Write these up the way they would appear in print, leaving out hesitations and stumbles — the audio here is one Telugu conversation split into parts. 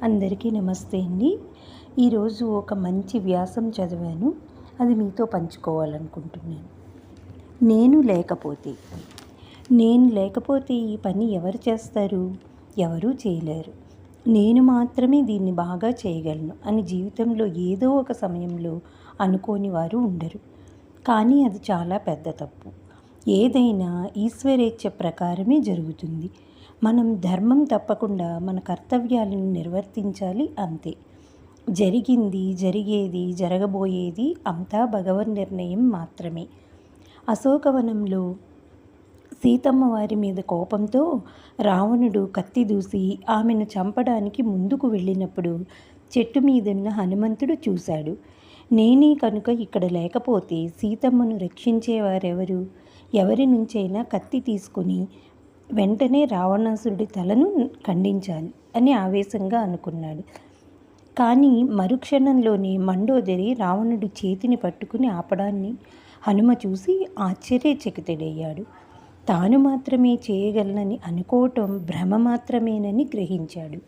అందరికీ నమస్తే అండి. ఈరోజు ఒక మంచి వ్యాసం చదివాను. అది మీతో పంచుకోవాలనుకుంటున్నాను. నేను లేకపోతే నేను లేకపోతే ఈ పని ఎవరు చేస్తారు? ఎవరూ చేయలేరు. నేను మాత్రమే దీన్ని బాగా చేయగలను అని జీవితంలో ఏదో ఒక సమయంలో అనుకోని వారు ఉండరు. కానీ అది చాలా పెద్ద తప్పు. ఏదైనా ఈశ్వరేచ్ఛ ప్రకారమే జరుగుతుంది. మనం ధర్మం తప్పకుండా మన కర్తవ్యాలను నిర్వర్తించాలి, అంతే. జరిగింది, జరిగేది, జరగబోయేది అంతా భగవన్ నిర్ణయం మాత్రమే. అశోకవనంలో సీతమ్మ వారి మీద కోపంతో రావణుడు కత్తి దూసి ఆమెను చంపడానికి ముందుకు వెళ్ళినప్పుడు చెట్టు మీదున్న హనుమంతుడు చూశాడు. నేనే కనుక ఇక్కడ లేకపోతే సీతమ్మను రక్షించేవారెవరు? ఎవరి నుంచైనా కత్తి తీసుకుని వెంటనే రావణాసురుడి తలను ఖండించాలి అని ఆవేశంగా అనుకున్నాడు. కానీ మరుక్షణంలోనే మండోదరి రావణుడి చేతిని పట్టుకుని ఆపడాన్ని హనుమ చూసి ఆశ్చర్యచకితుడయ్యాడు. తాను మాత్రమే చేయగలనని అనుకోవటం భ్రమ మాత్రమేనని గ్రహించాడు.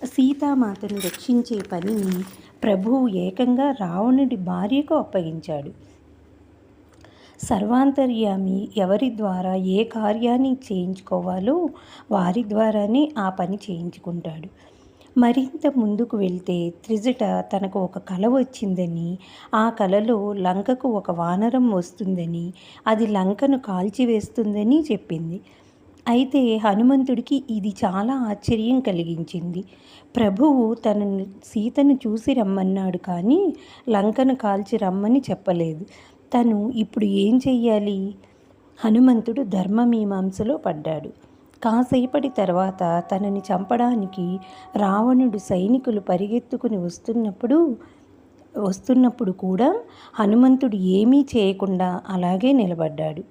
సీతామాతను రక్షించే పనిని ప్రభువు ఏకంగా రావణుడి భార్యకు అప్పగించాడు. సర్వాంతర్యామి ఎవరి ద్వారా ఏ కార్యాన్ని చేయించుకోవాలో వారి ద్వారానే ఆ పని చేయించుకుంటాడు. మరింత ముందుకు వెళ్తే త్రిజట తనకు ఒక కల వచ్చిందని, ఆ కలలో లంకకు ఒక వానరం వస్తుందని, అది లంకను కాల్చివేస్తుందని చెప్పింది. అయితే హనుమంతుడికి ఇది చాలా ఆశ్చర్యం కలిగించింది. ప్రభువు తనను సీతను చూసి రమ్మన్నాడు, కానీ లంకను కాల్చి రమ్మని చెప్పలేదు. తను ఇప్పుడు ఏం చెయ్యాలి? హనుమంతుడు ధర్మమీమాంసలో పడ్డాడు. కాసేపటి తర్వాత తనని చంపడానికి రావణుడు సైనికులు పరిగెత్తుకుని వస్తున్నప్పుడు కూడా హనుమంతుడు ఏమీ చేయకుండా అలాగే నిలబడ్డాడు.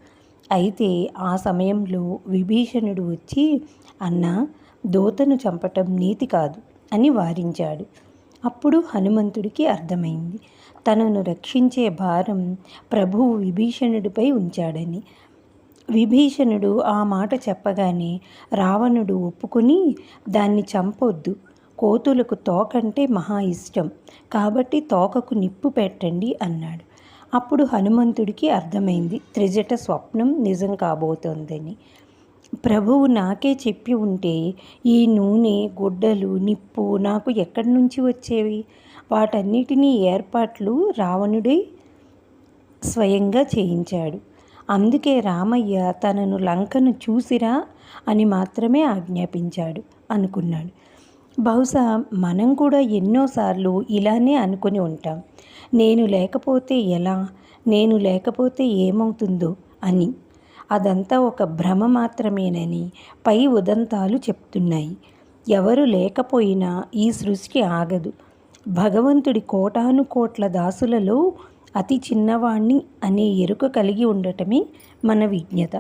అయితే ఆ సమయంలో విభీషణుడు వచ్చి, అన్నా, దూతను చంపటం నీతి కాదు అని వారించాడు. అప్పుడు హనుమంతుడికి అర్థమైంది, తనను రక్షించే భారం ప్రభువు విభీషణుడిపై ఉంచాడని. విభీషణుడు ఆ మాట చెప్పగానే రావణుడు ఒప్పుకొని, దాన్ని చంపొద్దు, కోతులకు తోకంటే మహా ఇష్టం, కాబట్టి తోకకు నిప్పు పెట్టండి అన్నాడు. అప్పుడు హనుమంతుడికి అర్థమైంది, త్రిజట స్వప్నం నిజం కాబోతోందని. ప్రభువు నాకే చెప్పి ఉంటే ఈ నూనె, గుడ్డలు, నిప్పు నాకు ఎక్కడి నుంచి వచ్చేవి? వాటన్నిటినీ ఏర్పాట్లు రావణుడే స్వయంగా చేయించాడు. అందుకే రామయ్య తనను లంకను చూసిరా అని మాత్రమే ఆజ్ఞాపించాడు అనుకున్నాడు. బహుశా మనం కూడా ఎన్నోసార్లు ఇలానే అనుకుని ఉంటాం. నేను లేకపోతే ఎలా? నేను లేకపోతే ఏమవుతుందో అని. అదంతా ఒక భ్రమ మాత్రమేనని పై ఉదంతాలు చెప్తున్నాయి. ఎవరు లేకపోయినా ఈ సృష్టి ఆగదు. భగవంతుడి కోటాను కోట్ల దాసులలో అతి చిన్నవాణ్ణి అనే ఎరుక కలిగి ఉండటమే మన విజ్ఞత.